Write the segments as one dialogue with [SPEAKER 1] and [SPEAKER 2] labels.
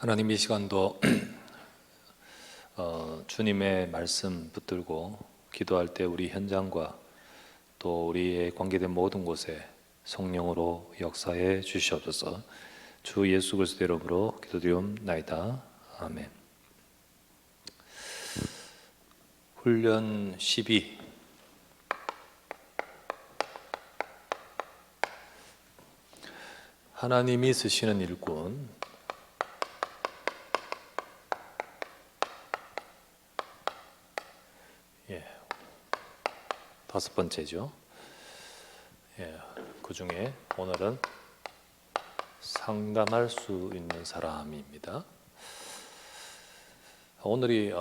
[SPEAKER 1] 하나님, 이 시간도 주님의 말씀 붙들고 기도할 때 우리 현장과 또 우리의 관계된 모든 곳에 성령으로 역사해 주시옵소서. 주 예수 그리스도 이름으로 기도드리옵나이다. 아멘. 훈련 12. 하나님이 쓰시는 일꾼. 다섯 번째죠. 그 중에 오늘은 상담할 수 있는 사람입니다. 오늘이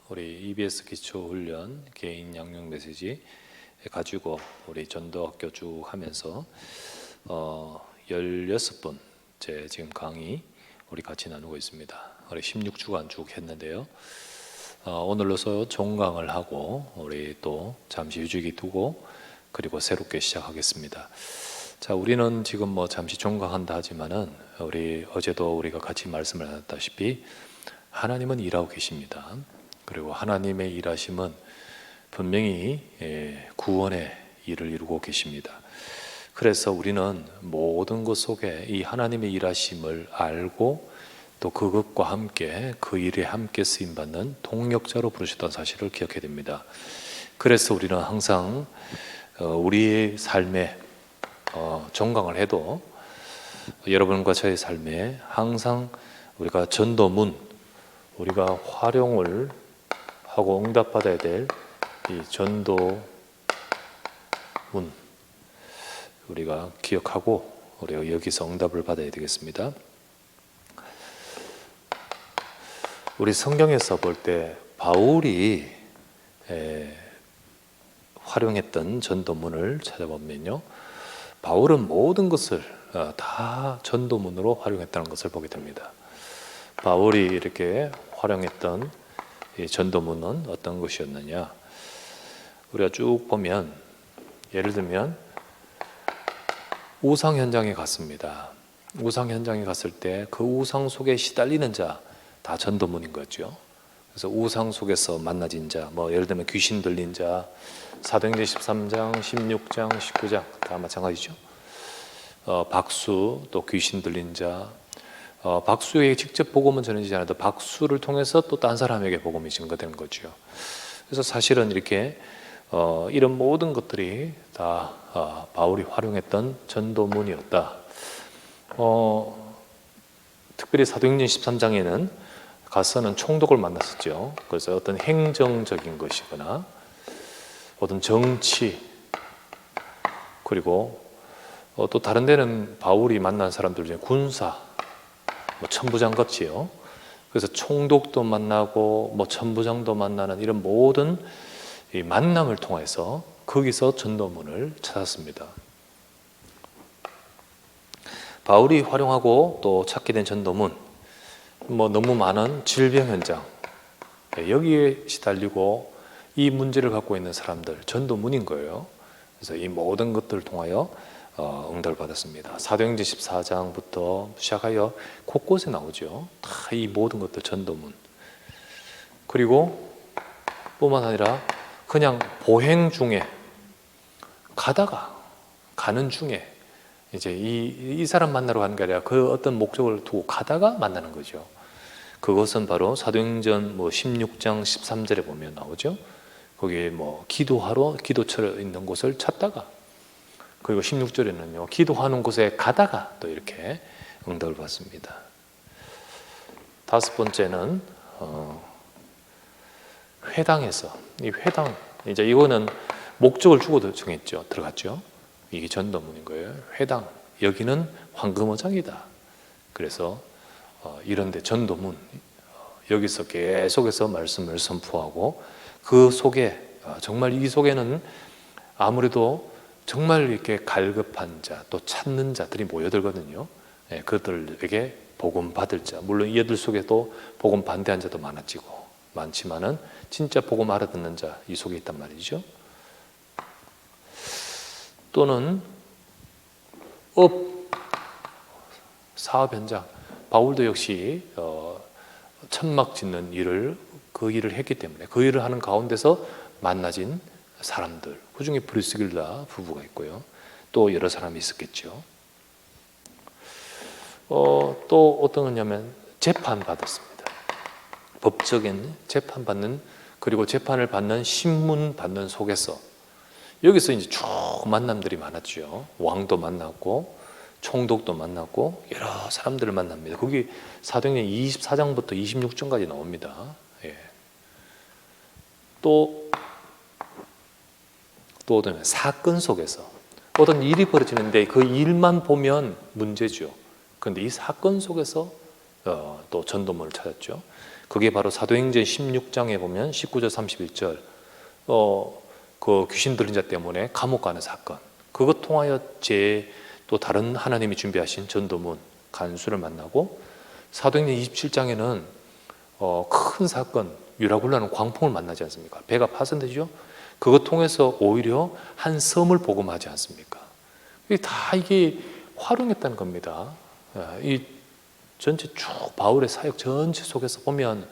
[SPEAKER 1] 우리 EBS 기초훈련 개인 양육 메시지 가지고 우리 전도학교 쭉 하면서 16번째 지금 강의 우리 같이 나누고 있습니다. 우리 16주간 쭉 했는데요. 오늘로서 종강을 하고 우리 또 잠시 휴직이 두고 그리고 새롭게 시작하겠습니다. 자, 우리는 지금 잠시 종강한다 하지만은 우리 어제도 우리가 같이 말씀을 나눴다시피 하나님은 일하고 계십니다. 그리고 하나님의 일하심은 분명히 구원의 일을 이루고 계십니다. 그래서 우리는 모든 것 속에 이 하나님의 일하심을 알고 또 그것과 함께 그 일에 함께 쓰임받는 동력자로 부르셨다는 사실을 기억해야 됩니다. 그래서 우리는 항상 우리의 삶에 종강을 해도 여러분과 저의 삶에 항상 우리가 전도문, 우리가 활용을 하고 응답받아야 될 이 전도문 우리가 기억하고 우리가 여기서 응답을 받아야 되겠습니다. 우리 성경에서 볼 때 바울이 활용했던 전도문을 찾아보면요, 바울은 모든 것을 다 전도문으로 활용했다는 것을 보게 됩니다. 바울이 이렇게 활용했던 이 전도문은 어떤 것이었느냐, 우리가 쭉 보면 예를 들면 우상 현장에 갔습니다. 우상 현장에 갔을 때 그 우상 속에 시달리는 자 다 전도문인 거죠. 그래서 우상 속에서 만나진 자, 예를 들면 귀신 들린 자, 사도행전 13장, 16장, 19장 다 마찬가지죠. 박수, 또 귀신 들린 자, 박수에게 직접 복음은 전해지지 않아도 박수를 통해서 또 딴 사람에게 복음이 증거되는 거죠. 그래서 사실은 이렇게 이런 모든 것들이 다 바울이 활용했던 전도문이었다. 특별히 사도행전 13장에는 가서는 총독을 만났었죠. 그래서 어떤 행정적인 것이거나 어떤 정치, 그리고 또 다른 데는 바울이 만난 사람들 중에 군사, 천부장 같이요. 그래서 총독도 만나고 천부장도 만나는 이런 모든 이 만남을 통해서 거기서 전도문을 찾았습니다. 바울이 활용하고 또 찾게 된 전도문, 너무 많은 질병 현장, 여기에 시달리고 이 문제를 갖고 있는 사람들, 전도문인 거예요. 그래서 이 모든 것들을 통하여 응답을 받았습니다. 사도행전 14장부터 시작하여 곳곳에 나오죠. 다 이 모든 것들 전도문. 그리고 뿐만 아니라 그냥 보행 중에 가는 중에 이제 이 사람 만나러 가는 게 아니라 그 어떤 목적을 두고 가다가 만나는 거죠. 그것은 바로 사도행전 16장 13절에 보면 나오죠. 거기에 기도하러 기도처에 있는 곳을 찾다가, 그리고 16절에는요, 기도하는 곳에 가다가 또 이렇게 응답을 받습니다. 다섯 번째는 회당에서, 이 회당, 이제 이거는 목적을 주고 정했죠. 들어갔죠. 이게 전도문인 거예요. 회당, 여기는 황금어장이다. 그래서 이런데 전도문, 여기서 계속해서 말씀을 선포하고 그 속에 정말 이 속에는 아무래도 정말 이렇게 갈급한 자, 또 찾는 자들이 모여들거든요. 그들에게 복음 받을 자, 물론 이들 속에도 복음 반대한 자도 많지만은 진짜 복음 알아듣는 자 이 속에 있단 말이죠. 또는 사업 현장, 바울도 역시 천막 짓는 일을 그 일을 했기 때문에 그 일을 하는 가운데서 만나진 사람들, 그중에 브리스길라 부부가 있고요. 또 여러 사람이 있었겠죠. 또 어떤 거냐면 재판 받았습니다. 법적인 재판 받는, 그리고 재판을 받는 신문 받는 속에서 여기서 이제 쭉 만남들이 많았죠. 왕도 만났고 총독도 만났고 여러 사람들을 만납니다. 거기 사도행전 24장부터 26장까지 나옵니다. 예. 또 어떤 사건 속에서 어떤 일이 벌어지는데 그 일만 보면 문제죠. 그런데 이 사건 속에서 또 전도문을 찾았죠. 그게 바로 사도행전 16장에 보면 19절 31절 그 귀신 들린 자 때문에 감옥 가는 사건, 그것 통하여 또 다른 하나님이 준비하신 전도문 간수를 만나고, 사도행전 27장에는 큰 사건 유라굴라는 광풍을 만나지 않습니까? 배가 파손되죠. 그것 통해서 오히려 한 섬을 복음하지 않습니까? 이게 활용했다는 겁니다. 이 전체 쭉 바울의 사역 전체 속에서 보면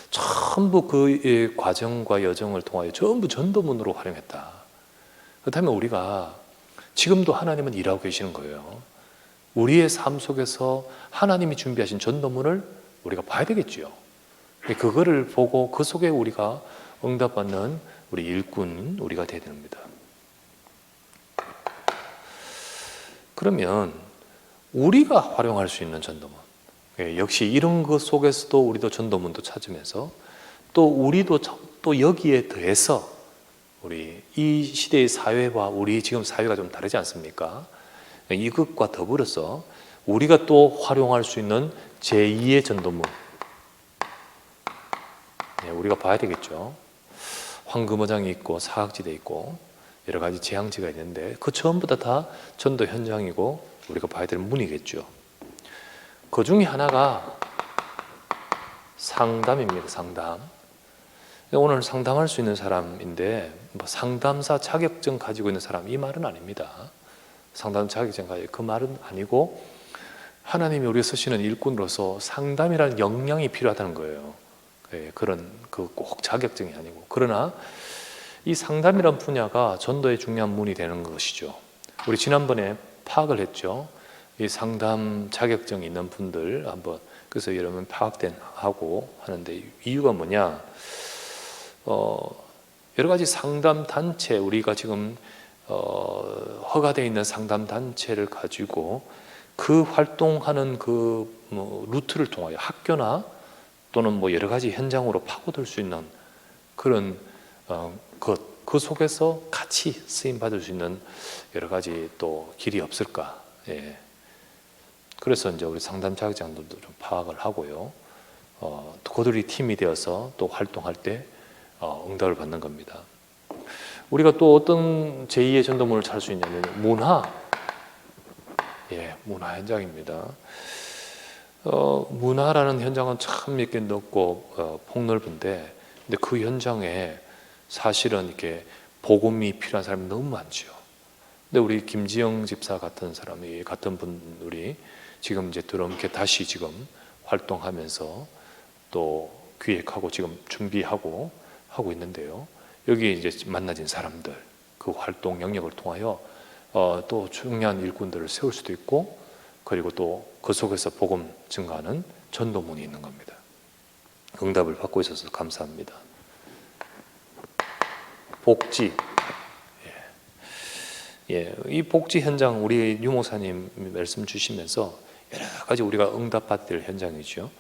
[SPEAKER 1] 전부 그 과정과 여정을 통하여 전부 전도문으로 활용했다. 그렇다면 우리가 지금도 하나님은 일하고 계시는 거예요. 우리의 삶 속에서 하나님이 준비하신 전도문을 우리가 봐야 되겠지요. 그거를 보고 그 속에 우리가 응답받는 우리 일꾼, 우리가 되어야 됩니다. 그러면 우리가 활용할 수 있는 전도문, 역시 이런 것 속에서도 우리도 전도문도 찾으면서 또 우리도 또 여기에 더해서 우리 이 시대의 사회와 우리 지금 사회가 좀 다르지 않습니까? 이것과 더불어서 우리가 또 활용할 수 있는 제2의 전도문, 우리가 봐야 되겠죠. 황금어장이 있고 사각지대 있고 여러 가지 재앙지가 있는데 그 전부 다 전도 현장이고 우리가 봐야 될 문이겠죠. 그 중에 하나가 상담입니다. 상담. 오늘 상담할 수 있는 사람인데 상담사 자격증 가지고 있는 사람, 이 말은 아닙니다. 상담 자격증 가지고, 그 말은 아니고 하나님이 우리가 쓰시는 일꾼으로서 상담이라는 역량이 필요하다는 거예요. 그런 꼭 자격증이 아니고, 그러나 이 상담이란 분야가 전도의 중요한 문이 되는 것이죠. 우리 지난번에 파악을 했죠. 이 상담 자격증이 있는 분들 한번, 그래서 여러분 파악된 하고 하는데, 이유가 뭐냐? 여러 가지 상담 단체, 우리가 지금 허가되어 있는 상담 단체를 가지고 그 활동하는 루트를 통하여 학교나 또는 여러 가지 현장으로 파고들 수 있는 그런 그 속에서 같이 쓰임 받을 수 있는 여러 가지 또 길이 없을까? 예. 그래서 이제 우리 상담 자격증들도 좀 파악을 하고요. 그들이 팀이 되어서 또 활동할 때 응답을 받는 겁니다. 우리가 또 어떤 제2의 전도문을 찾을 수 있냐면 문화 현장입니다. 문화라는 현장은 참 이렇게 넓고 폭넓은데, 근데 그 현장에 사실은 이렇게 복음이 필요한 사람이 너무 많죠. 근데 우리 김지영 집사 같은 사람이, 같은 분들이 지금 이제 이렇게 다시 지금 활동하면서 또 기획하고 지금 준비하고 하고 있는데요. 여기 이제 만나진 사람들, 그 활동 영역을 통하여 또 중요한 일꾼들을 세울 수도 있고, 그리고 또 그 속에서 복음 증가하는 전도문이 있는 겁니다. 응답을 받고 있어서 감사합니다. 복지, 이 복지 현장, 우리 유목사님 말씀 주시면서 여러 가지 우리가 응답받을 현장이죠.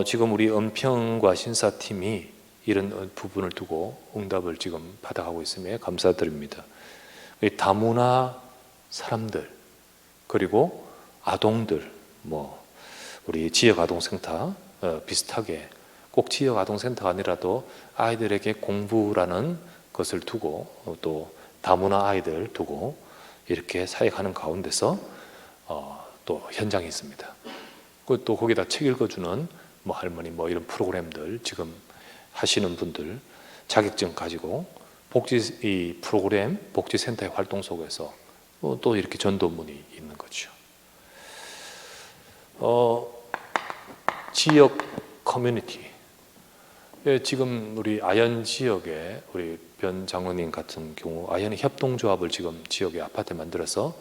[SPEAKER 1] 지금 우리 은평과 신사팀이 이런 부분을 두고 응답을 지금 받아가고 있음에 감사드립니다. 다문화 사람들, 그리고 아동들, 우리 지역아동센터 비슷하게, 꼭 지역아동센터가 아니라도 아이들에게 공부라는 것을 두고 또 다문화 아이들 두고 이렇게 사역하는 가운데서 또 현장이 있습니다. 또 거기다 책 읽어주는 할머니 이런 프로그램들 지금 하시는 분들 자격증 가지고 복지 프로그램, 복지센터의 활동 속에서 또 이렇게 전도문이 있는 거죠. 지역 커뮤니티. 예, 지금 우리 아현 지역에 우리 변 장로님 같은 경우 아현 협동조합을 지금 지역에 아파트 만들어서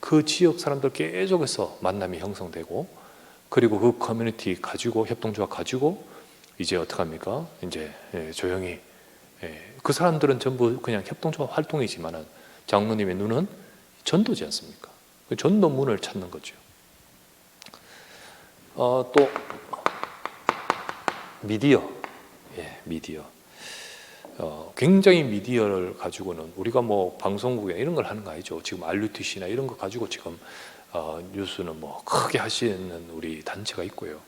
[SPEAKER 1] 그 지역 사람들 계속해서 만남이 형성되고, 그리고 그 커뮤니티 가지고 협동조합 가지고 이제 어떡합니까? 이제 조용히 그 사람들은 전부 그냥 협동조합 활동이지만은 장로님의 눈은 전도지 않습니까? 그 전도문을 찾는 거죠. 또 미디어, 미디어. 굉장히 미디어를 가지고는 우리가 뭐 방송국에 이런 걸 하는 거 아니죠. 지금 RUTC나 이런 거 가지고 지금 뉴스는 뭐 크게 하시는 우리 단체가 있고요.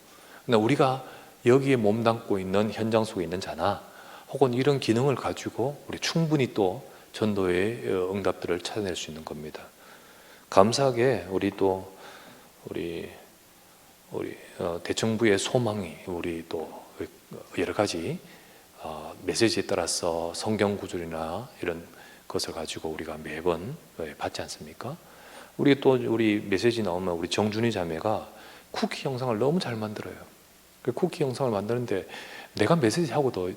[SPEAKER 1] 근데 우리가 여기에 몸담고 있는 현장 속에 있는 자나 혹은 이런 기능을 가지고 우리 충분히 또 전도의 응답들을 찾아낼 수 있는 겁니다. 감사하게 우리 대청부의 소망이 우리 또 여러 가지 메시지에 따라서 성경 구절이나 이런 것을 가지고 우리가 매번 받지 않습니까? 우리 메시지 나오면 우리 정준희 자매가 쿠키 영상을 너무 잘 만들어요. 그 쿠키 영상을 만드는데 내가 메시지 하고도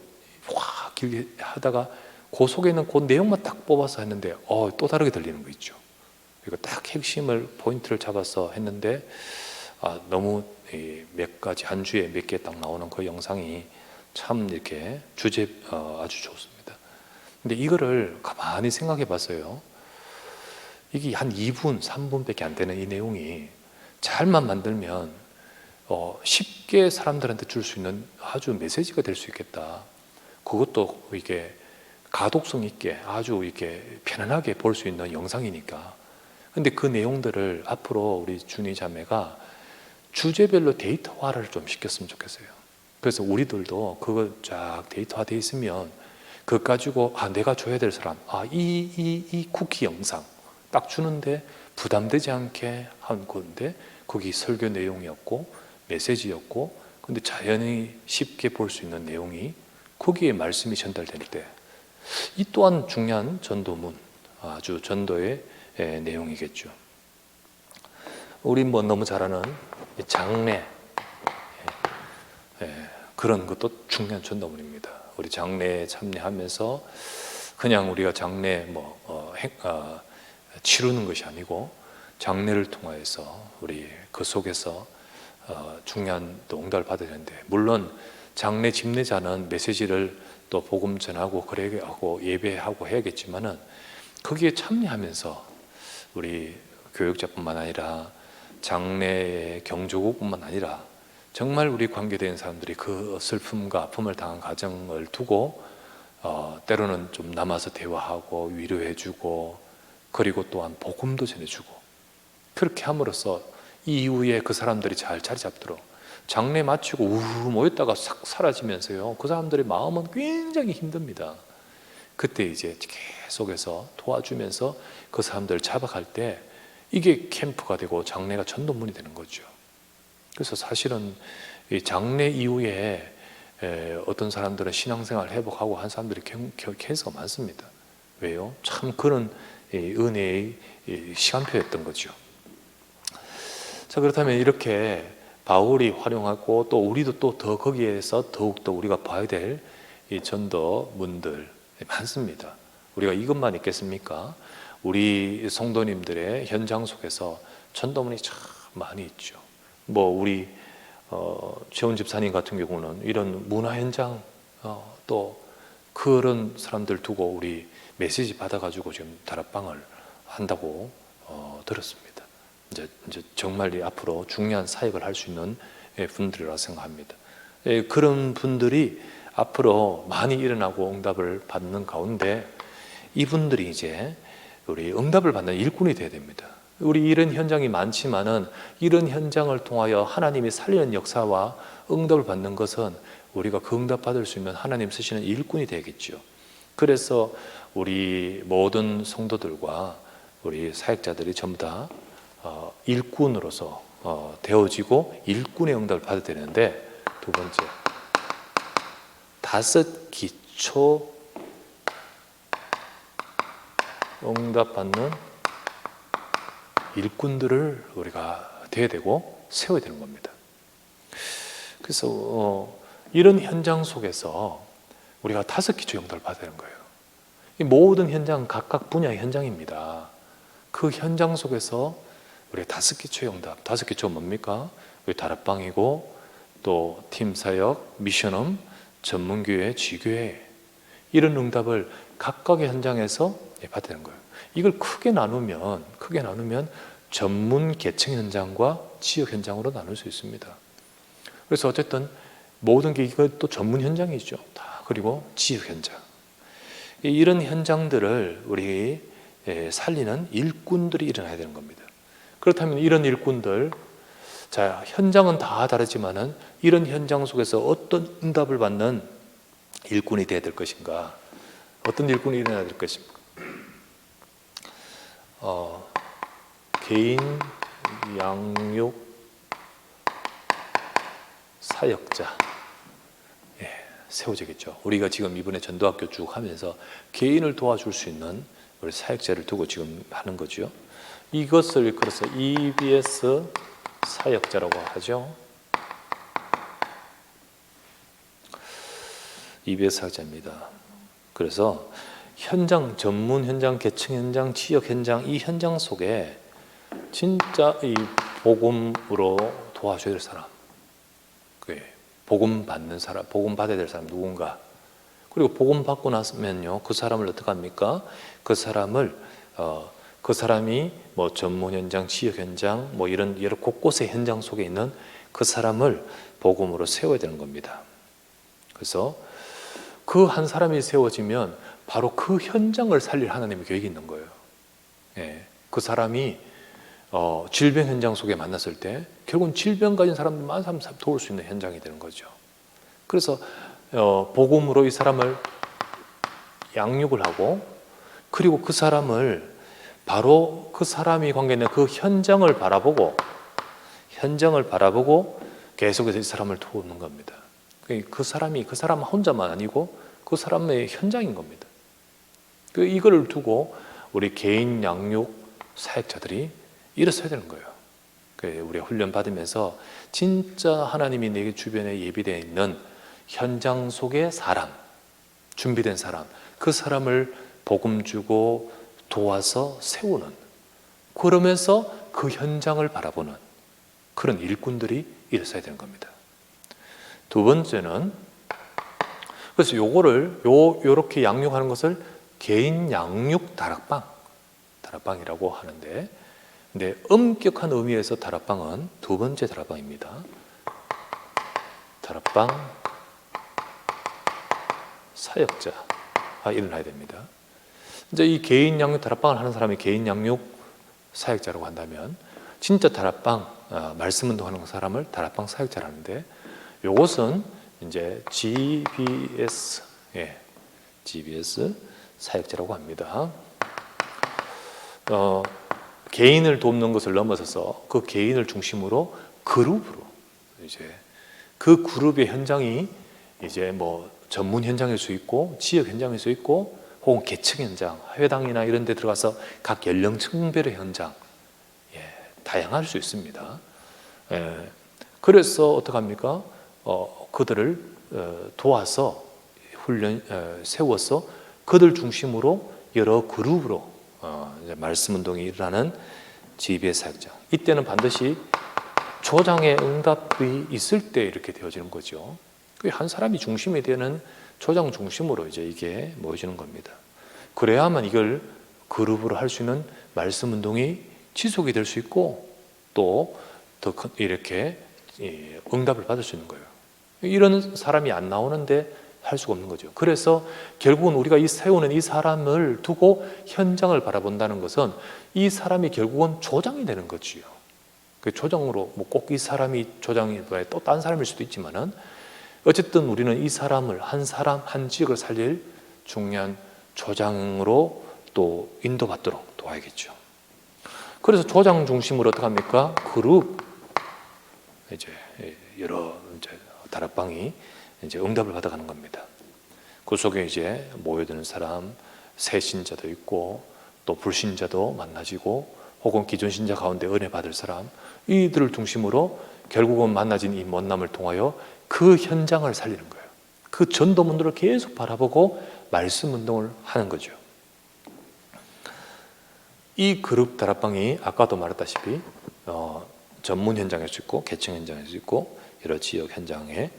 [SPEAKER 1] 확 길게 하다가 그 속에 있는 그 내용만 딱 뽑아서 했는데 또 다르게 들리는 거 있죠. 그리고 딱 핵심을 포인트를 잡아서 했는데 너무 몇 가지 한 주에 몇 개 딱 나오는 그 영상이 참 이렇게 주제 아주 좋습니다. 근데 이거를 가만히 생각해 봤어요. 이게 한 2분, 3분밖에 안 되는 이 내용이 잘만 만들면 쉽게 사람들한테 줄 수 있는 아주 메시지가 될 수 있겠다. 그것도 이게 가독성 있게 아주 이렇게 편안하게 볼 수 있는 영상이니까. 근데 그 내용들을 앞으로 우리 준희 자매가 주제별로 데이터화를 좀 시켰으면 좋겠어요. 그래서 우리들도 그거 쫙 데이터화 돼 있으면 그거 가지고 내가 줘야 될 사람, 이 쿠키 영상 딱 주는데 부담되지 않게 한 건데 거기 설교 내용이었고 메시지였고, 근데 자연히 쉽게 볼 수 있는 내용이 거기에 말씀이 전달될 때, 이 또한 중요한 전도문, 아주 전도의 내용이겠죠. 우리 뭐 너무 잘 아는 장례, 그런 것도 중요한 전도문입니다. 우리 장례에 참여하면서 그냥 우리가 장례 치르는 것이 아니고 장례를 통하여서 우리 그 속에서 중요한 또 응답을 받아야 되는데, 물론 장례 집례자는 메시지를 또 복음 전하고 그래하고 예배하고 해야겠지만은 거기에 참여하면서 우리 교육자뿐만 아니라 장례의 경조국뿐만 아니라 정말 우리 관계된 사람들이 그 슬픔과 아픔을 당한 가정을 두고 때로는 좀 남아서 대화하고 위로해주고, 그리고 또한 복음도 전해주고, 그렇게 함으로써 이후에 그 사람들이 잘 자리 잡도록, 장례 마치고 우르르 모였다가 싹 사라지면서요, 그 사람들의 마음은 굉장히 힘듭니다. 그때 이제 계속해서 도와주면서 그 사람들을 잡아갈 때 이게 캠프가 되고 장례가 전도문이 되는 거죠. 그래서 사실은 이 장례 이후에 어떤 사람들은 신앙생활 회복하고 한 사람들이 케이스가 많습니다. 왜요? 참 그런 은혜의 시간표였던 거죠. 자, 그렇다면 이렇게 바울이 활용하고 또 우리도 또 더 거기에서 더욱더 우리가 봐야 될 이 전도문들 많습니다. 우리가 이것만 있겠습니까? 우리 성도님들의 현장 속에서 전도문이 참 많이 있죠. 뭐 우리 최원 집사님 같은 경우는 이런 문화 현장 또 그런 사람들 두고 우리 메시지 받아가지고 지금 다락방을 한다고 들었습니다. 이제 정말 앞으로 중요한 사역을 할 수 있는 분들이라 생각합니다. 그런 분들이 앞으로 많이 일어나고 응답을 받는 가운데 이분들이 이제 우리 응답을 받는 일꾼이 되어야 됩니다. 우리 이런 현장이 많지만은 이런 현장을 통하여 하나님이 살리는 역사와 응답을 받는 것은 우리가 그 응답 받을 수 있는 하나님 쓰시는 일꾼이 되겠죠. 그래서 우리 모든 성도들과 우리 사역자들이 전부 다 일꾼으로서 되어지고 일꾼의 응답을 받아야 되는데, 두 번째 5 기초 응답받는 일꾼들을 우리가 되어야 되고 세워야 되는 겁니다. 그래서 이런 현장 속에서 우리가 5기초 용도를 받아야 하는 거예요. 이 모든 현장은 각각 분야의 현장입니다. 그 현장 속에서 우리가 5기초 응답, 5기초 뭡니까? 우리 다락방이고 또 팀사역, 미션홈, 전문교회, 지교회 이런 응답을 각각의 현장에서 받아야 하는 거예요. 이걸 크게 나누면 전문 계층 현장과 지역 현장으로 나눌 수 있습니다. 그래서 어쨌든 모든 게 이것도 전문 현장이죠. 다 그리고 지역 현장. 이런 현장들을 우리 살리는 일꾼들이 일어나야 되는 겁니다. 그렇다면 이런 일꾼들, 자 현장은 다 다르지만은 이런 현장 속에서 어떤 응답을 받는 일꾼이 되어야 될 것인가? 어떤 일꾼이 일어나야 될 것인가? 개인 양육 사역자 세워지겠죠. 우리가 지금 이번에 전도학교 쭉 하면서 개인을 도와줄 수 있는 우리 사역자를 두고 지금 하는 거죠. 이것을 그래서 EBS 사역자라고 하죠. EBS 사역자입니다. 그래서 현장, 전문 현장, 계층 현장, 지역 현장, 이 현장 속에 진짜 이 복음으로 도와줘야 될 사람, 복음 받는 사람, 복음 받아야 될 사람 누군가. 그리고 복음 받고 나면요, 그 사람을 어떻게 합니까? 그 사람이 뭐 전문 현장, 지역 현장, 뭐 이런 여러 곳곳의 현장 속에 있는 그 사람을 복음으로 세워야 되는 겁니다. 그래서 그 한 사람이 세워지면 바로 그 현장을 살릴 하나님의 계획이 있는 거예요. 그 사람이 질병 현장 속에 만났을 때 결국은 질병 가진 사람들 많은 사람 도울 수 있는 현장이 되는 거죠. 그래서 복음으로 이 사람을 양육을 하고, 그리고 그 사람을 바로 그 사람이 관계 있는 그 현장을 바라보고 계속해서 이 사람을 도우는 겁니다. 그 사람 혼자만 아니고 그 사람의 현장인 겁니다. 이거를 두고 우리 개인 양육 사역자들이 일어서야 되는 거예요. 우리가 훈련 받으면서 진짜 하나님이 내 주변에 예비되어 있는 현장 속의 사람, 준비된 사람, 그 사람을 복음 주고 도와서 세우는, 그러면서 그 현장을 바라보는 그런 일꾼들이 일어서야 되는 겁니다. 두 번째는, 그래서 요렇게 양육하는 것을 개인 양육 다락방이라고 하는데, 근데 엄격한 의미에서 다락방은 두 번째 다락방입니다. 다락방 사역자가 일어나야 됩니다. 이제 이 개인 양육 다락방을 하는 사람이 개인 양육 사역자라고 한다면, 진짜 다락방 말씀 운동하는 사람을 다락방 사역자라는데, 요것은 이제 GBS 사역자라고 합니다. 개인을 돕는 것을 넘어서서 그 개인을 중심으로 그룹으로, 이제 그 그룹의 현장이 이제 뭐 전문 현장일 수 있고 지역 현장일 수 있고 혹은 계층 현장, 회당이나 이런 데 들어가서 각 연령층별의 현장, 다양할 수 있습니다. 그래서 어떡합니까? 그들을 도와서 세워서 그들 중심으로 여러 그룹으로 이제 말씀 운동이 일어나는 GBS 사역장. 이때는 반드시 조장의 응답이 있을 때 이렇게 되어지는 거죠. 한 사람이 중심이 되는 조장 중심으로 이제 이게 모여지는 겁니다. 그래야만 이걸 그룹으로 할 수 있는 말씀 운동이 지속이 될 수 있고, 또 더 이렇게 응답을 받을 수 있는 거예요. 이런 사람이 안 나오는데 할 수가 없는 거죠. 그래서 결국은 우리가 세우는 이 사람을 두고 현장을 바라본다는 것은 이 사람이 결국은 조장이 되는 거지요. 그 조장으로 뭐 꼭 이 사람이 조장이 또 딴 사람일 수도 있지만은, 어쨌든 우리는 이 사람을 한 지역을 살릴 중요한 조장으로 또 인도받도록 도와야겠죠. 그래서 조장 중심으로 어떻게 합니까? 그룹, 이제 여러 이제 다락방이 이제 응답을 받아가는 겁니다. 그 속에 이제 모여드는 사람, 새 신자도 있고 또 불신자도 만나지고, 혹은 기존 신자 가운데 은혜 받을 사람, 이들을 중심으로 결국은 만나진 이 만남을 통하여 그 현장을 살리는 거예요. 그 전도문들을 계속 바라보고 말씀 운동을 하는 거죠. 이 그룹 다락방이 아까도 말했다시피 전문 현장일 수 있고 계층 현장일 수 있고 여러 지역 현장에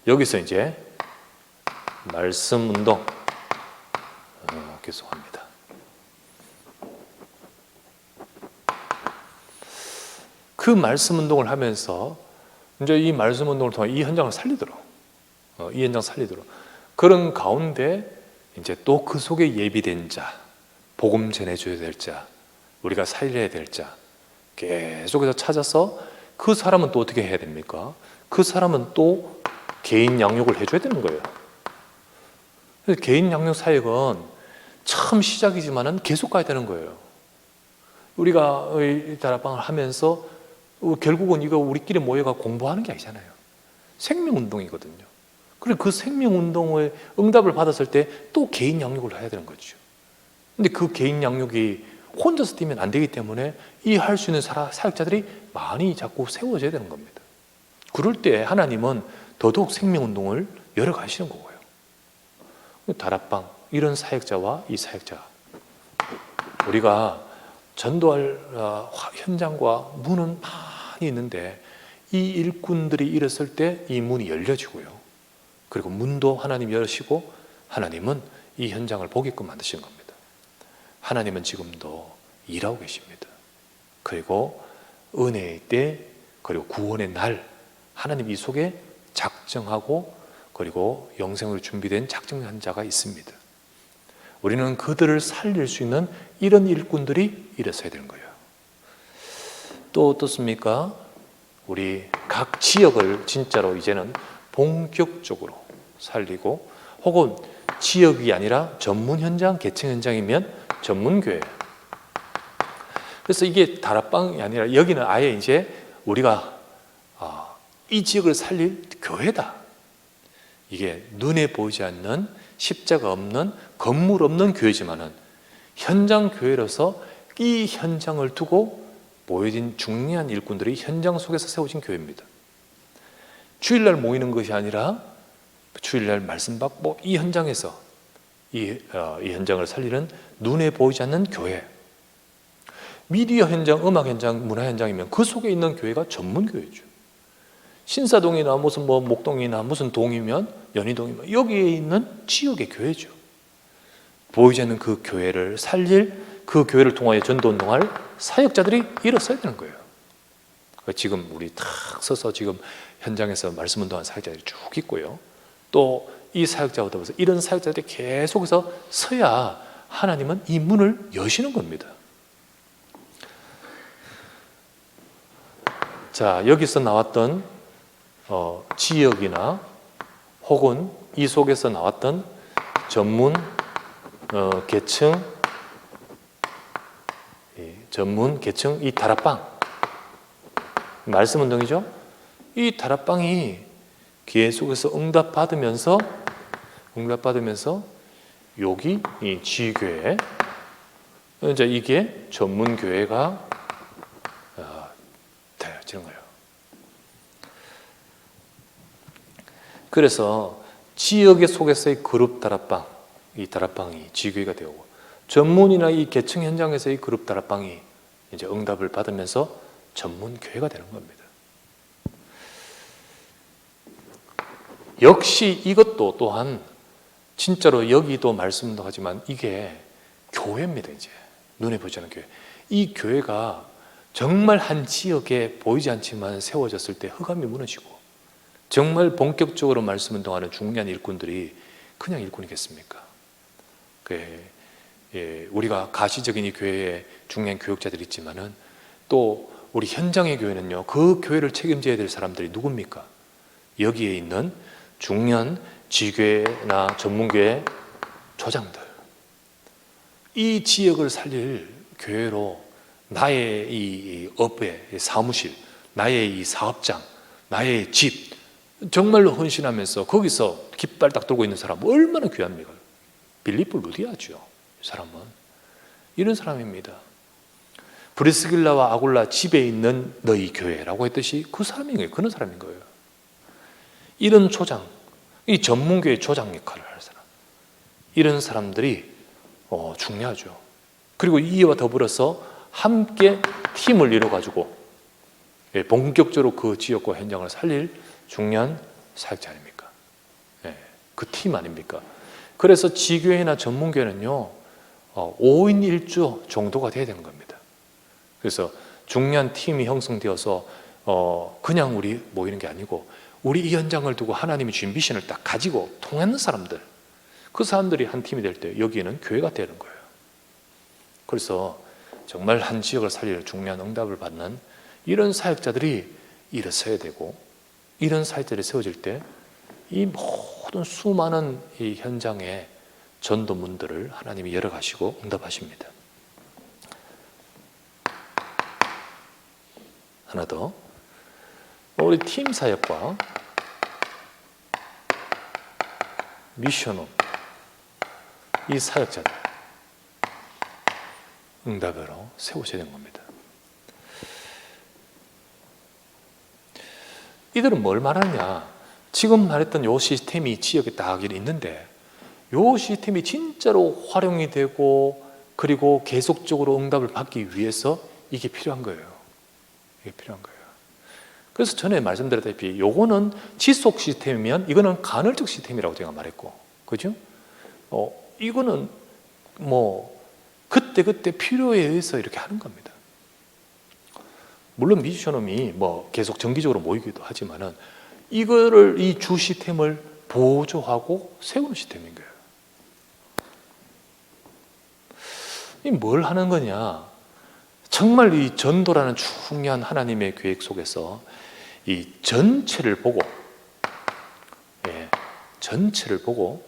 [SPEAKER 1] 여기서 이제 말씀 운동 계속합니다. 그 말씀 운동을 하면서 이제 이 말씀 운동을 통해 이 현장을 살리도록 이 현장 살리도록 그런 가운데 이제 또 그 속에 예비된 자, 복음 전해줘야 될 자, 우리가 살려야 될 자 계속해서 찾아서 그 사람은 또 어떻게 해야 됩니까? 그 사람은 또 개인 양육을 해줘야 되는 거예요. 그래서 개인 양육 사역은 처음 시작이지만은 계속 가야 되는 거예요. 우리가 이 다락방을 하면서 결국은 이거 우리끼리 모여가 공부하는 게 아니잖아요. 생명운동이거든요. 그리고 그 생명운동의 응답을 받았을 때 또 개인 양육을 해야 되는 거죠. 근데 그 개인 양육이 혼자서 뛰면 안 되기 때문에 이 할 수 있는 사역자들이 많이 자꾸 세워져야 되는 겁니다. 그럴 때 하나님은 더더욱 생명운동을 열어가시는 거고요. 다락방 이런 사역자와 이 사역자 우리가 전도할 현장과 문은 많이 있는데 이 일꾼들이 일었을 때 이 문이 열려지고요. 그리고 문도 하나님 열으시고 하나님은 이 현장을 보게끔 만드신 겁니다. 하나님은 지금도 일하고 계십니다. 그리고 은혜의 때 그리고 구원의 날 하나님 이 속에 작정하고 그리고 영생으로 준비된 작정한 자가 있습니다. 우리는 그들을 살릴 수 있는 이런 일꾼들이 일어서야 되는 거예요. 또 어떻습니까? 우리 각 지역을 진짜로 이제는 본격적으로 살리고 혹은 지역이 아니라 전문 현장, 계층 현장이면 전문 교회. 그래서 이게 다락방이 아니라 여기는 아예 이제 우리가 이 지역을 살릴 교회다. 이게 눈에 보이지 않는 십자가 없는 건물 없는 교회지만은 현장 교회로서 이 현장을 두고 모여진 중요한 일꾼들이 현장 속에서 세워진 교회입니다. 주일날 모이는 것이 아니라 주일날 말씀 받고 이 현장에서 이 현장을 살리는 눈에 보이지 않는 교회. 미디어 현장, 음악 현장, 문화 현장이면 그 속에 있는 교회가 전문 교회죠. 신사동이나 무슨 목동이나 무슨 동이면 연희동이면 여기에 있는 지역의 교회죠. 보이지 않는 그 교회를 살릴 그 교회를 통하여 전도운동할 사역자들이 일어서야 되는 거예요. 지금 우리 탁 서서 지금 현장에서 말씀운동하는 사역자들이 쭉 있고요. 또 이 사역자와 더불어서 이런 사역자들이 계속해서 서야 하나님은 이 문을 여시는 겁니다. 자, 여기서 나왔던 지역이나 혹은 이 속에서 나왔던 전문 계층, 이 다락방 말씀 운동이죠. 이 다락방이 계속해서 응답받으면서 여기 이 지교회 이제 이게 전문 교회가 되어지는 거예요. 그래서 지역의 속에서의 그룹 다락방, 이 다락방이 지교회가 되고 전문이나 이 계층 현장에서의 그룹 다락방이 이제 응답을 받으면서 전문 교회가 되는 겁니다. 역시 이것도 또한 진짜로 여기도 말씀도 하지만 이게 교회입니다. 이제 눈에 보이지 않는 교회. 이 교회가 정말 한 지역에 보이지 않지만 세워졌을 때 흑암이 무너지고 정말 본격적으로 말씀 운동하는 중요한 일꾼들이 그냥 일꾼이겠습니까? 우리가 가시적인 이 교회에 중요한 교육자들이 있지만은 또 우리 현장의 교회는요, 그 교회를 책임져야 될 사람들이 누굽니까? 여기에 있는 중요한 지교회나 전문교회 조장들, 이 지역을 살릴 교회로 나의 이 업의 사무실, 나의 이 사업장, 나의 집 정말로 헌신하면서 거기서 깃발 딱 들고 있는 사람 얼마나 귀합니까? 빌립보 루디아죠. 이 사람은 이런 사람입니다. 브리스길라와 아굴라 집에 있는 너희 교회라고 했듯이 그 사람인 거예요. 그런 사람인 거예요. 이런 조장, 이 전문교회 조장 역할을 하는 사람, 이런 사람들이 중요하죠. 그리고 이와 더불어서 함께 팀을 이뤄가지고 본격적으로 그 지역과 현장을 살릴 중요한 사역자 아닙니까? 그 팀 아닙니까? 그래서 지교회나 전문교회는요 5인 1조 정도가 돼야 되는 겁니다. 그래서 중요한 팀이 형성되어서 그냥 우리 모이는 게 아니고 우리 이 현장을 두고 하나님이 주신 미션을 딱 가지고 통하는 사람들, 그 사람들이 한 팀이 될 때 여기에는 교회가 되는 거예요. 그래서 정말 한 지역을 살릴 중요한 응답을 받는 이런 사역자들이 일어서야 되고, 이런 사역자들이 세워질 때 이 모든 수많은 이 현장의 전도문들을 하나님이 열어가시고 응답하십니다. 하나 더, 우리 팀 사역과 미션홈, 이 사역자들 응답으로 세우셔야 되는 겁니다. 이들은 뭘 말하느냐? 지금 말했던 요 시스템이 지역에 딱 있는데 요 시스템이 진짜로 활용이 되고 그리고 계속적으로 응답을 받기 위해서 이게 필요한 거예요. 이게 필요한 거예요. 그래서 전에 말씀드렸다시피 요거는 지속 시스템이면 이거는 간헐적 시스템이라고 제가 말했고, 그죠? 이거는 뭐 그때그때 필요에 의해서 이렇게 하는 겁니다. 물론 미션홈이 뭐 계속 정기적으로 모이기도 하지만은 이거를 이 주 시스템을 보조하고 세우는 시스템인 거예요. 이 뭘 하는 거냐? 정말 이 전도라는 중요한 하나님의 계획 속에서 이 전체를 보고, 전체를 보고,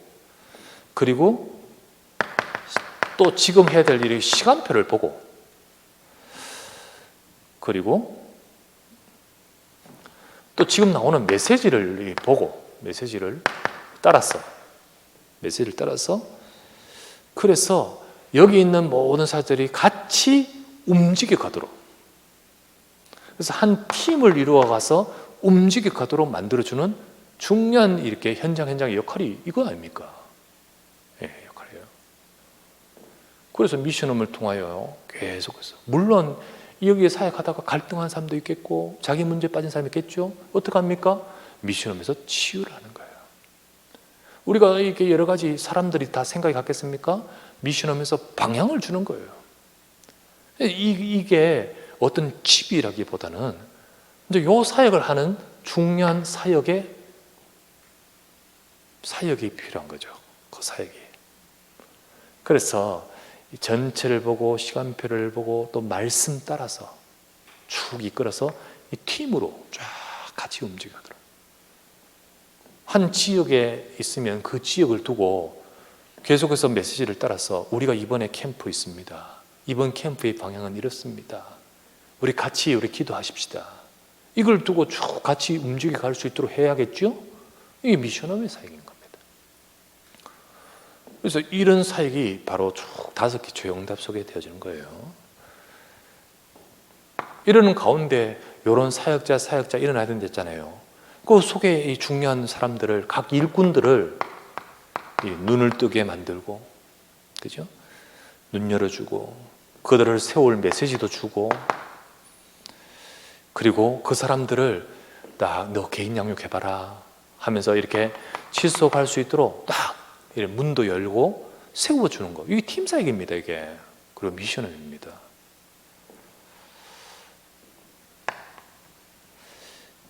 [SPEAKER 1] 그리고 또 지금 해야 될 일의 시간표를 보고, 그리고 또 지금 나오는 메시지를 보고, 메시지를 따라서, 그래서 여기 있는 모든 사람들이 같이 움직여 가도록, 그래서 한 팀을 이루어 가서 움직여 가도록 만들어주는 중요한 이렇게 현장의 역할이 이거 아닙니까? 역할이에요. 그래서 미션홈을 통하여 계속해서, 물론 여기에 사역하다가 갈등한 사람도 있겠고 자기 문제에 빠진 사람이 있겠죠. 어떻게 합니까? 미션홈에서 치유를 하는 거예요. 우리가 이렇게 여러 가지 사람들이 다 생각이 같겠습니까? 미션홈에서 방향을 주는 거예요. 이게 어떤 집이라기보다는 이제 요 사역을 하는 중요한 사역이 필요한 거죠. 그 사역이. 그래서 전체를 보고 시간표를 보고 또 말씀 따라서 쭉 이끌어서 이 팀으로 쫙 같이 움직이도록. 한 지역에 있으면 그 지역을 두고 계속해서 메시지를 따라서 우리가 이번에 캠프 있습니다. 이번 캠프의 방향은 이렇습니다. 우리 같이 기도하십시다. 이걸 두고 쭉 같이 움직여 갈 수 있도록 해야겠죠? 이게 미션홈의 사역인 겁니다. 그래서 이런 사역이 바로 쭉 5개 조용답 속에 되어지는 거예요. 이러는 가운데 이런 사역자 일어나야 된댔잖아요. 그 속에 이 중요한 사람들을, 각 일꾼들을 눈을 뜨게 만들고, 그죠? 눈 열어주고, 그들을 세울 메시지도 주고, 그리고 그 사람들을 너 개인 양육해봐라 하면서 이렇게 지속할 수 있도록 딱 이렇게 문도 열고 세워주는 거. 이게 팀 사역입니다, 이게. 그리고 미션입니다.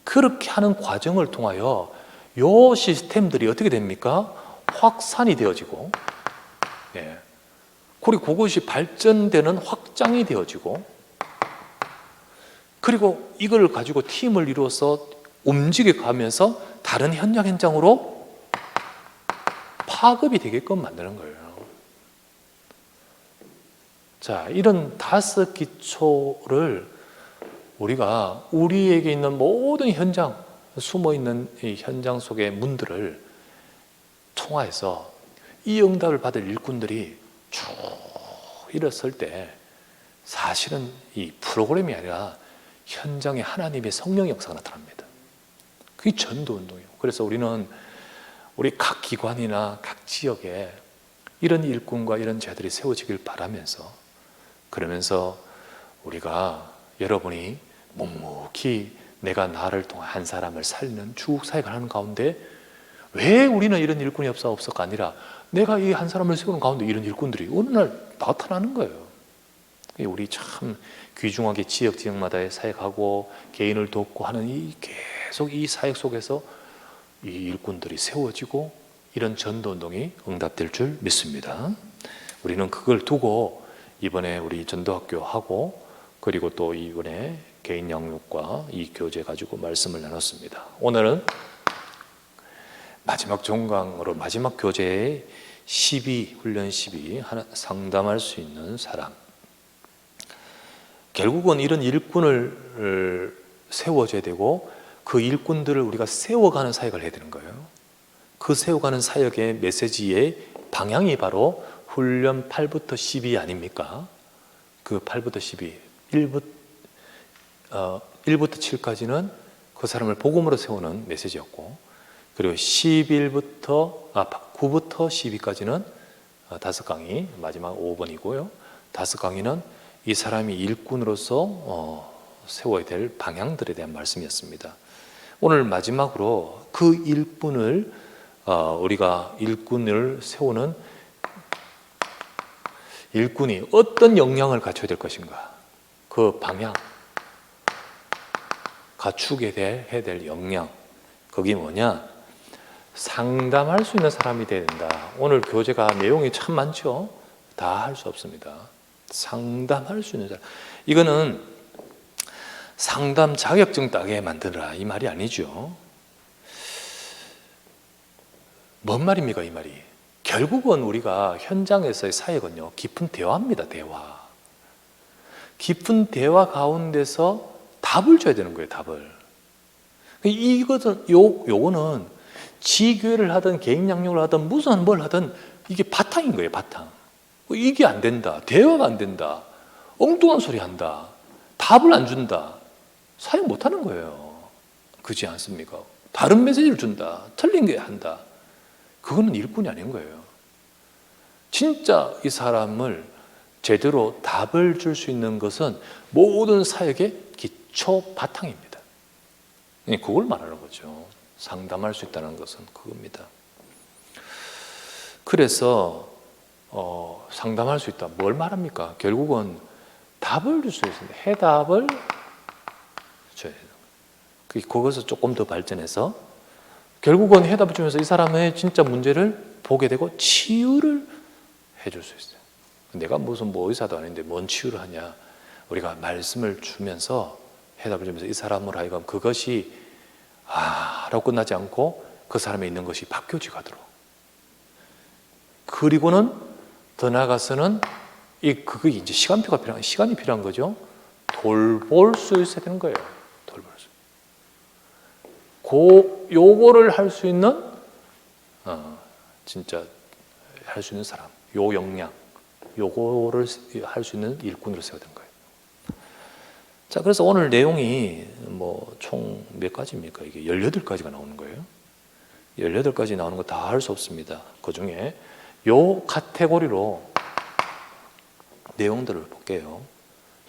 [SPEAKER 1] 그렇게 하는 과정을 통하여 요 시스템들이 어떻게 됩니까? 확산이 되어지고, 그리고 그것이 발전되는 확장이 되어지고, 그리고 이걸 가지고 팀을 이루어서 움직여 가면서 다른 현장으로 파급이 되게끔 만드는 거예요. 자, 이런 5 기초를 우리가 우리에게 있는 모든 현장, 숨어 있는 이 현장 속의 문들을 통하여서 이 응답을 받을 일꾼들이 쭉 일어설 때 사실은 이 프로그램이 아니라 현장에 하나님의 성령의 역사가 나타납니다. 그게 전도운동이에요. 그래서 우리는 우리 각 기관이나 각 지역에 이런 일꾼과 이런 자들이 세워지길 바라면서, 그러면서 우리가 여러분이 묵묵히 내가 나를 통해 한 사람을 살리는 주국 사역을 하는 가운데 왜 우리는 이런 일꾼이 없어가 아니라 내가 이 한 사람을 세우는 가운데 이런 일꾼들이 어느 날 나타나는 거예요. 우리 참 귀중하게 지역마다에 사역하고 개인을 돕고 하는 계속 이 사역 속에서 이 일꾼들이 세워지고 이런 전도운동이 응답될 줄 믿습니다. 우리는 그걸 두고 이번에 우리 전도학교 하고, 그리고 또 이번에 개인 양육과 이 교재 가지고 말씀을 나눴습니다. 오늘은 마지막 종강으로 마지막 교재의 12, 훈련 12, 상담할 수 있는 사람. 결국은 이런 일꾼을 세워줘야 되고 그 일꾼들을 우리가 세워가는 사역을 해야 되는 거예요. 그 세워가는 사역의 메시지의 방향이 바로 훈련 8부터 12 아닙니까? 그 8부터 12, 1부터 7까지는 그 사람을 복음으로 세우는 메시지였고, 그리고 9부터 12까지는 5강의, 마지막 5번이고요. 5강의는 이 사람이 일꾼으로서 세워야 될 방향들에 대한 말씀이었습니다. 오늘 마지막으로 그 일꾼을 우리가 일꾼을 세우는 일꾼이 어떤 역량을 갖춰야 될 것인가, 그 방향, 갖추게 해야 될 역량, 그게 뭐냐? 상담할 수 있는 사람이 돼야 된다. 오늘 교재가 내용이 참 많죠. 다 할 수 없습니다. 상담할 수 있는 사람, 이거는 상담 자격증 따게 만들어라 이 말이 아니죠. 뭔 말입니까 이 말이? 결국은 우리가 현장에서의 사역은요, 깊은 대화입니다. 대화. 깊은 대화 가운데서 답을 줘야 되는 거예요. 답을. 요거는 지교회를 하든 개인 양육을 하든 무슨 뭘 하든 이게 바탕인 거예요. 바탕. 이게 안 된다, 대화가 안 된다, 엉뚱한 소리 한다, 답을 안 준다, 사역 못 하는 거예요. 그렇지 않습니까? 다른 메시지를 준다, 틀린 게 한다, 그거는 일꾼이 아닌 거예요. 진짜 이 사람을 제대로 답을 줄 수 있는 것은 모든 사역의 기초 바탕입니다. 그걸 말하는 거죠. 상담할 수 있다는 것은 그겁니다. 그래서 상담할 수 있다. 뭘 말합니까? 결국은 답을 줄 수 있습니다. 해답을 줘야 돼요. 거기서 조금 더 발전해서 결국은 해답을 주면서 이 사람의 진짜 문제를 보게 되고 치유를 해줄 수 있어요. 내가 무슨 의사도 아닌데 뭔 치유를 하냐? 우리가 말씀을 주면서 해답을 주면서 이 사람으로 하여금 그것이 라고 끝나지 않고 그 사람에 있는 것이 바뀌어지 가도록, 그리고는 더 나아가서는 그게 이제 시간이 필요한 거죠. 돌볼 수 있어야 되는 거예요. 돌볼 수. 요거를 할 수 있는 진짜 할 수 있는 사람, 요 역량, 요거를 할 수 있는 일꾼으로 세워야 되는 거예요. 자, 그래서 오늘 내용이 총 몇 가지입니까? 이게 18가지가 나오는 거예요. 18가지 나오는 거 다 할 수 없습니다. 그 중에 요 카테고리로 내용들을 볼게요.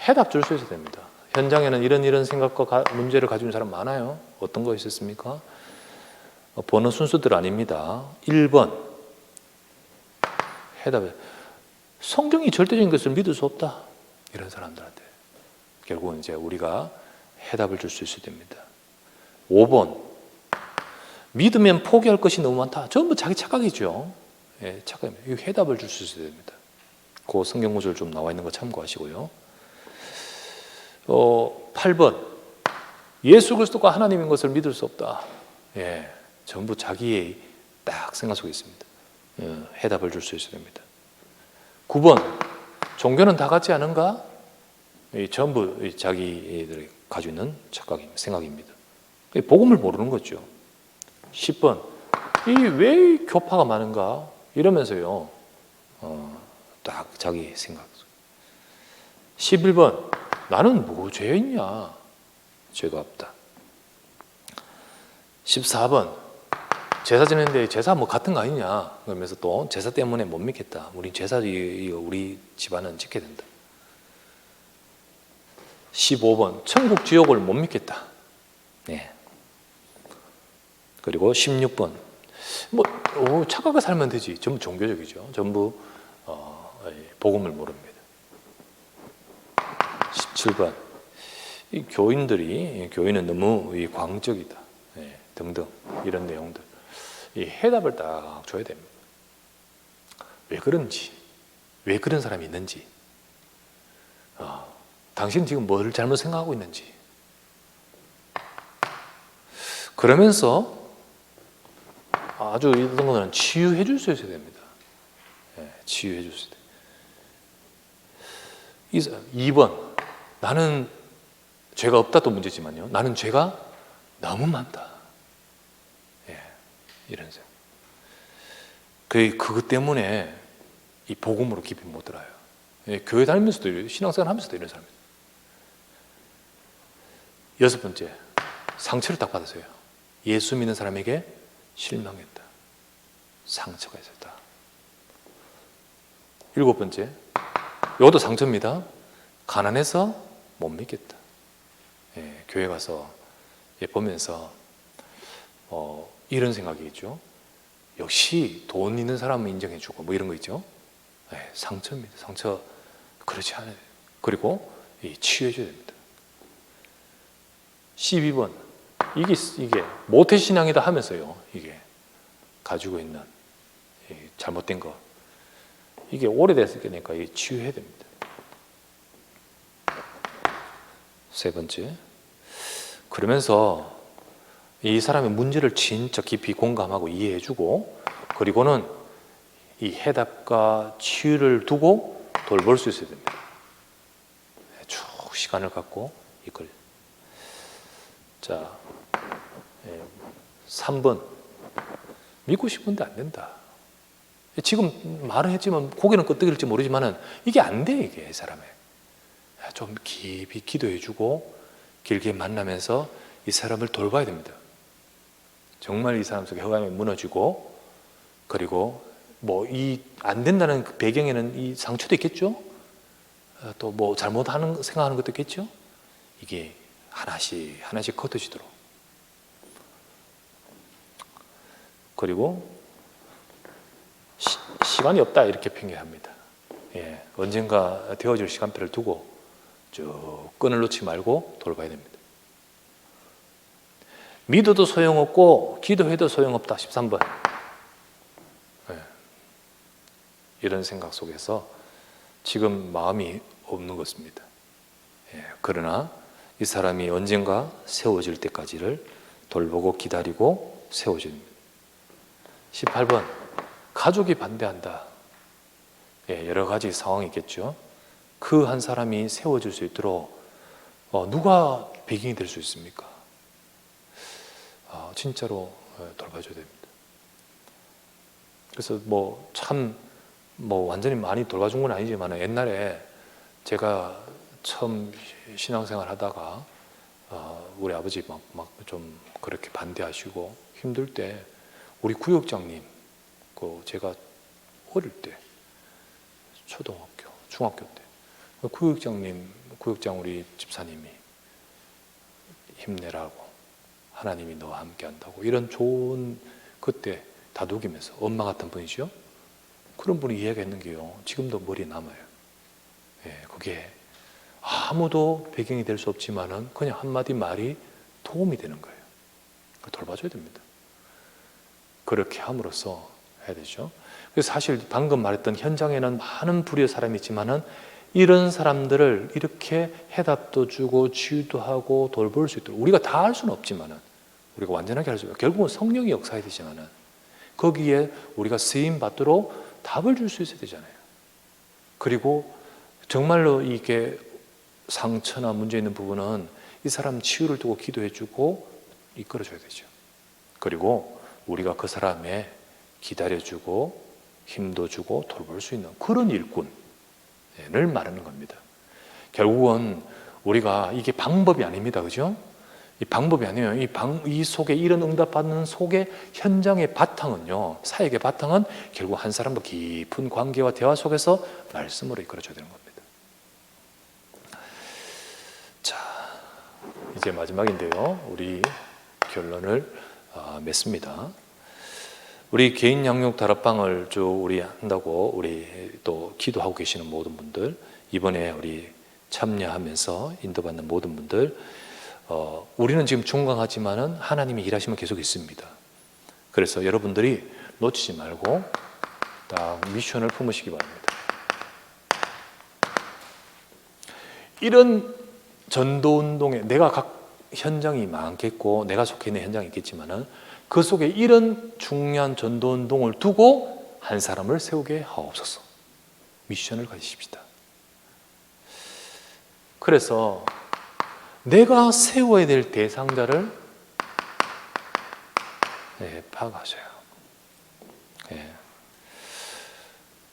[SPEAKER 1] 해답 줄 수 있어야 됩니다. 현장에는 이런 생각과 문제를 가지고 있는 사람 많아요. 어떤 거 있었습니까? 보는 순서들 아닙니다. 1번 해답에 성경이 절대적인 것을 믿을 수 없다, 이런 사람들한테 결국은 이제 우리가 해답을 줄 수 있어야 됩니다. 5번 믿으면 포기할 것이 너무 많다. 전부 자기 착각이죠. 예, 착각입니다. 이 해답을 줄 수 있어야 됩니다. 그 성경 구절 좀 나와 있는 거 참고하시고요. 8번 예수 그리스도가 하나님인 것을 믿을 수 없다. 예, 전부 자기의 딱 생각 속에 있습니다. 해답을 줄 수 있어야 됩니다. 9번 종교는 다 같지 않은가? 전부 자기들이 가지고 있는 착각입니다. 생각입니다. 복음을 모르는 거죠. 10번 왜 교파가 많은가? 이러면서요 딱 자기 생각. 11번 나는 뭐 죄 있냐? 죄가 없다. 14번 제사 지내는데 제사 뭐 같은 거 아니냐? 그러면서 또 제사 때문에 못 믿겠다. 우리 제사 우리 집안은 지켜야 된다. 15번 천국 지옥을 못 믿겠다. 네. 그리고 16번 뭐 착하게 살면 되지. 전부 종교적이죠. 전부 복음을 모릅니다. 17번 이 교인은 너무 광적이다. 네, 등등 이런 내용들 이 해답을 딱 줘야 됩니다. 왜 그런지, 왜 그런 사람이 있는지, 당신 지금 뭘 잘못 생각하고 있는지. 그러면서 아주 이런 거는 치유해 줄 수 있어야 됩니다. 네, 치유해 줄 수 있어야 돼요. 2번 나는 죄가 없다도 문제지만요. 나는 죄가 너무 많다. 예, 이런 생각. 그것 때문에 이 복음으로 깊이 못 들어요. 예, 교회 다니면서도 신앙생활 하면서도 이런 사람이에요. 6번째 상처를 딱 받았어요. 예수 믿는 사람에게 실망했다. 상처가 있었다. 7번째 이것도 상처입니다. 가난해서 못 믿겠다. 예, 교회 가서 보면서 이런 생각이 있죠. 역시 돈 있는 사람은 인정해주고 뭐 이런 거 있죠. 예, 상처입니다. 상처 그렇지 않아요. 그리고 치유해줘야 됩니다. 12번 이게 모태신앙이다 하면서요. 이게 가지고 있는 잘못된 거 이게 오래됐으니까 치유해야 됩니다. 3번째 그러면서 이 사람의 문제를 진짜 깊이 공감하고 이해해주고 그리고는 이 해답과 치유를 두고 돌볼 수 있어야 됩니다. 쭉 시간을 갖고 이걸. 자, 3번 믿고 싶은데 안 된다. 지금 말은 했지만 고개는 끄덕일지 모르지만은 이게 안 돼. 이게 사람의 좀 깊이 기도해주고 길게 만나면서 이 사람을 돌봐야 됩니다. 정말 이 사람 속에 흑암이 무너지고 그리고 뭐 안 된다는 그 배경에는 이 상처도 있겠죠. 또 뭐 잘못하는 생각하는 것도 있겠죠. 이게 하나씩 걷어지도록. 그리고 시간이 없다 이렇게 핑계합니다. 예, 언젠가 되어질 시간표를 두고 쭉 끈을 놓지 말고 돌봐야 됩니다. 믿어도 소용없고 기도해도 소용없다. 13번. 예, 이런 생각 속에서 지금 마음이 없는 것입니다. 예, 그러나 이 사람이 언젠가 세워질 때까지를 돌보고 기다리고 세워집니다. 18번 가족이 반대한다. 예, 여러 가지 상황이 있겠죠. 그 한 사람이 세워질 수 있도록 누가 배경이 될 수 있습니까? 진짜로 돌봐줘야 됩니다. 그래서 완전히 많이 돌봐준 건 아니지만 옛날에 제가 처음 신앙생활 하다가 우리 아버지 막 좀 그렇게 반대하시고 힘들 때 우리 구역장님 제가 어릴 때 초등학교, 중학교 때 구역장 우리 집사님이 힘내라고 하나님이 너와 함께 한다고 이런 좋은 그때 다독이면서 엄마 같은 분이죠. 그런 분이 이야기했는 게요. 지금도 머리에 남아요. 예, 그게 아무도 배경이 될 수 없지만은 그냥 한마디 말이 도움이 되는 거예요. 돌봐줘야 됩니다. 그렇게 함으로써 해야 되죠. 그래서 사실 방금 말했던 현장에는 많은 불의의 사람이 있지만은 이런 사람들을 이렇게 해답도 주고 치유도 하고 돌볼 수 있도록 우리가 다 할 수는 없지만은 우리가 완전하게 할 수 없어요. 결국은 성령이 역사해야 되지만은 거기에 우리가 쓰임 받도록 답을 줄 수 있어야 되잖아요. 그리고 정말로 이게 상처나 문제 있는 부분은 이 사람 치유를 두고 기도해주고 이끌어줘야 되죠. 그리고 우리가 그 사람의 기다려주고 힘도 주고 돌볼 수 있는 그런 일꾼을 말하는 겁니다. 결국은 우리가 이게 방법이 아닙니다. 그죠? 이 방법이 아니에요. 이 속에 이런 응답받는 속에 현장의 바탕은요, 사역의 바탕은 결국 한 사람과 깊은 관계와 대화 속에서 말씀으로 이끌어줘야 되는 겁니다. 자, 이제 마지막인데요. 우리 결론을 맺습니다. 우리 개인 양육 다락방을 쭉 우리 한다고 우리 또 기도하고 계시는 모든 분들, 이번에 우리 참여하면서 인도받는 모든 분들, 우리는 지금 중강하지만은 하나님이 일하시면 계속 있습니다. 그래서 여러분들이 놓치지 말고 딱 미션을 품으시기 바랍니다. 이런 전도운동에 내가 각 현장이 많겠고 내가 속해 있는 현장이 있겠지만은 그 속에 이런 중요한 전도운동을 두고 한 사람을 세우게 하옵소서. 미션을 가지십시다. 그래서 내가 세워야 될 대상자를 파악하셔요.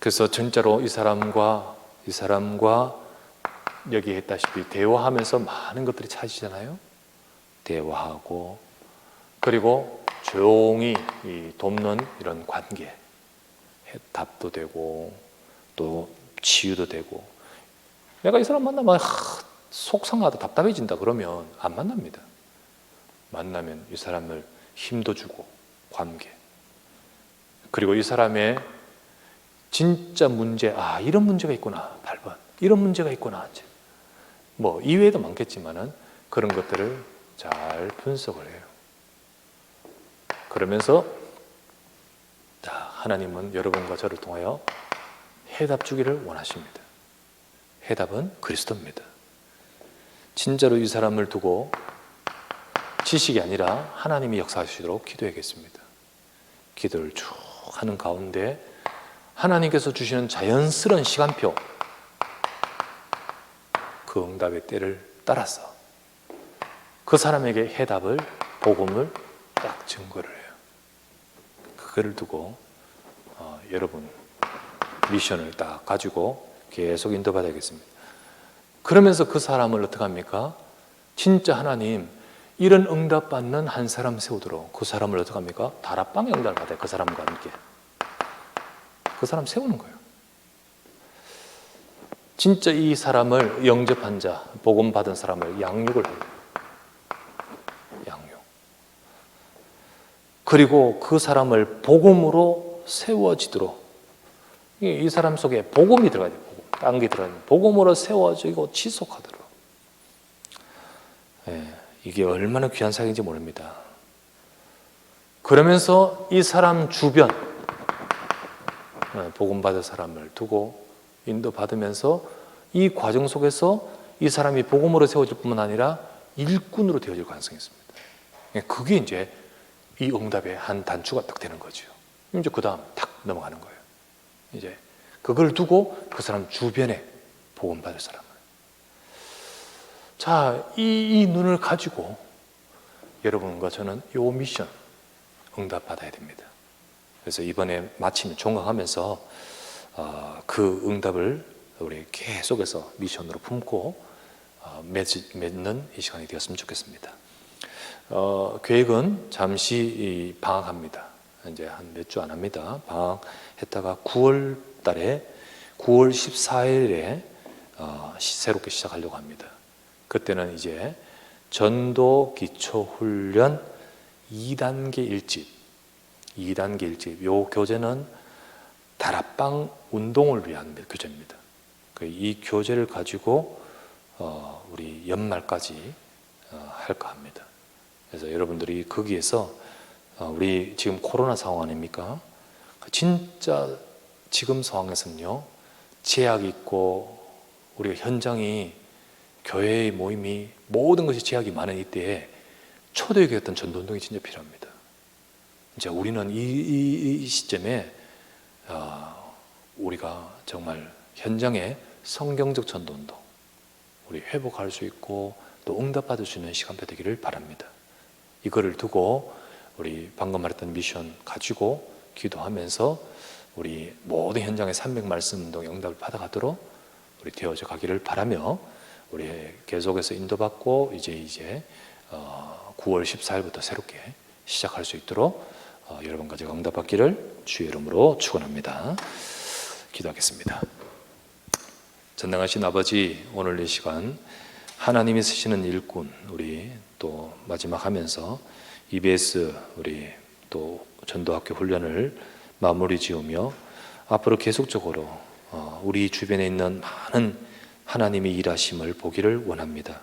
[SPEAKER 1] 그래서 진짜로 이 사람과 여기 했다시피 대화하면서 많은 것들이 찾으시잖아요. 대화하고 그리고 조용히 돕는 이런 관계, 답도 되고 또 치유도 되고. 내가 이 사람 만나면 속상하다, 답답해진다 그러면 안 만납니다. 만나면 이 사람을 힘도 주고 관계, 그리고 이 사람의 진짜 문제, 이런 문제가 있구나 8번, 이런 문제가 있구나, 뭐 이외에도 많겠지만은 그런 것들을 잘 분석을 해요. 그러면서 하나님은 여러분과 저를 통하여 해답 주기를 원하십니다. 해답은 그리스도입니다. 진짜로 이 사람을 두고 지식이 아니라 하나님이 역사하시도록 기도하겠습니다. 기도를 쭉 하는 가운데 하나님께서 주시는 자연스러운 시간표, 그 응답의 때를 따라서 그 사람에게 해답을, 복음을 딱 증거를 해요. 그거를 두고 여러분 미션을 딱 가지고 계속 인도받아야겠습니다. 그러면서 그 사람을 어떻게 합니까? 진짜 하나님 이런 응답받는 한 사람 세우도록 그 사람을 어떻게 합니까? 다락방에 응답을 받아요. 그 사람과 함께 그 사람 세우는 거예요. 진짜 이 사람을 영접한 자, 복음 받은 사람을 양육을 해요. 양육. 그리고 그 사람을 복음으로 세워지도록, 이 사람 속에 복음이 들어가야 돼요. 딴 게 들어가야 돼요. 복음으로 세워지고 지속하도록. 이게 얼마나 귀한 사역인지 모릅니다. 그러면서 이 사람 주변 복음 받은 사람을 두고 인도받으면서 이 과정 속에서 이 사람이 복음으로 세워질 뿐만 아니라 일꾼으로 되어질 가능성이 있습니다. 그게 이제 이 응답의 한 단추가 딱 되는 거죠. 이제 그 다음 탁 넘어가는 거예요. 이제 그걸 두고 그 사람 주변에 복음 받을 사람을. 자, 이 눈을 가지고 여러분과 저는 이 미션 응답 받아야 됩니다. 그래서 이번에 마침 종강하면서 그 응답을 우리 계속해서 미션으로 품고 맺는 이 시간이 되었으면 좋겠습니다. 계획은 잠시 방학합니다. 이제 한 몇 주 안 합니다. 방학했다가 9월 달에 9월 14일에 새롭게 시작하려고 합니다. 그때는 이제 전도 기초훈련 2단계 1집, 요 교재는 다락방 운동을 위한 교재입니다. 이 교재를 가지고 우리 연말까지 할까 합니다. 그래서 여러분들이 거기에서 우리 지금 코로나 상황 아닙니까? 진짜 지금 상황에서는요, 제약이 있고 우리가 현장이 교회의 모임이 모든 것이 제약이 많은 이때에 초대교회 어떤 전도운동이 진짜 필요합니다. 이제 우리는 이 시점에 우리가 정말 현장에 성경적 전도운동, 우리 회복할 수 있고 또 응답받을 수 있는 시간표 되기를 바랍니다. 이거를 두고 우리 방금 말했던 미션 가지고 기도하면서 우리 모든 현장의 300 말씀 운동 응답을 받아가도록 우리 되어져 가기를 바라며 우리 계속해서 인도받고 이제 9월 14일부터 새롭게 시작할 수 있도록 여러분 가지고 응답받기를 주의 이름으로 축원합니다. 기도하겠습니다. 전능하신 아버지, 오늘 이 시간 하나님이 쓰시는 일꾼 우리 또 마지막 하면서 EBS 우리 또 전도학교 훈련을 마무리 지으며 앞으로 계속적으로 우리 주변에 있는 많은 하나님의 일하심을 보기를 원합니다.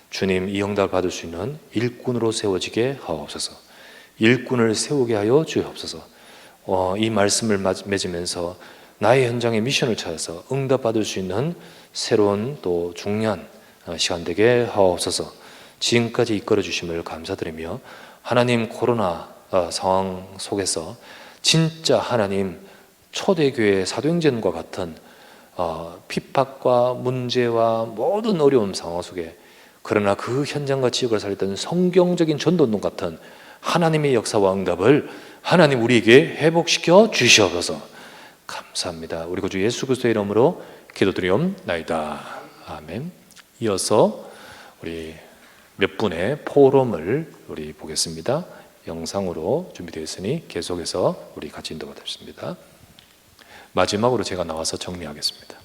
[SPEAKER 1] 주님, 이 응답을 받을 수 있는 일꾼으로 세워지게 하옵소서. 일꾼을 세우게 하여 주옵소서. 이 말씀을 맺으면서 나의 현장의 미션을 찾아서 응답받을 수 있는 새로운 또 중요한 시간 되게 하옵소서. 지금까지 이끌어 주심을 감사드리며 하나님, 코로나 상황 속에서 진짜 하나님 초대교회 사도행전과 같은 핍박과 문제와 모든 어려움 상황 속에 그러나 그 현장과 지역을 살렸던 성경적인 전도운동 같은 하나님의 역사와 응답을 하나님 우리에게 회복시켜 주시옵소서. 감사합니다. 우리 구주 예수 그리스도의 이름으로 기도드리옵나이다. 아멘. 이어서 우리 몇 분의 포럼을 우리 보겠습니다. 영상으로 준비되어 있으니 계속해서 우리 같이 인도받겠습니다. 마지막으로 제가 나와서 정리하겠습니다.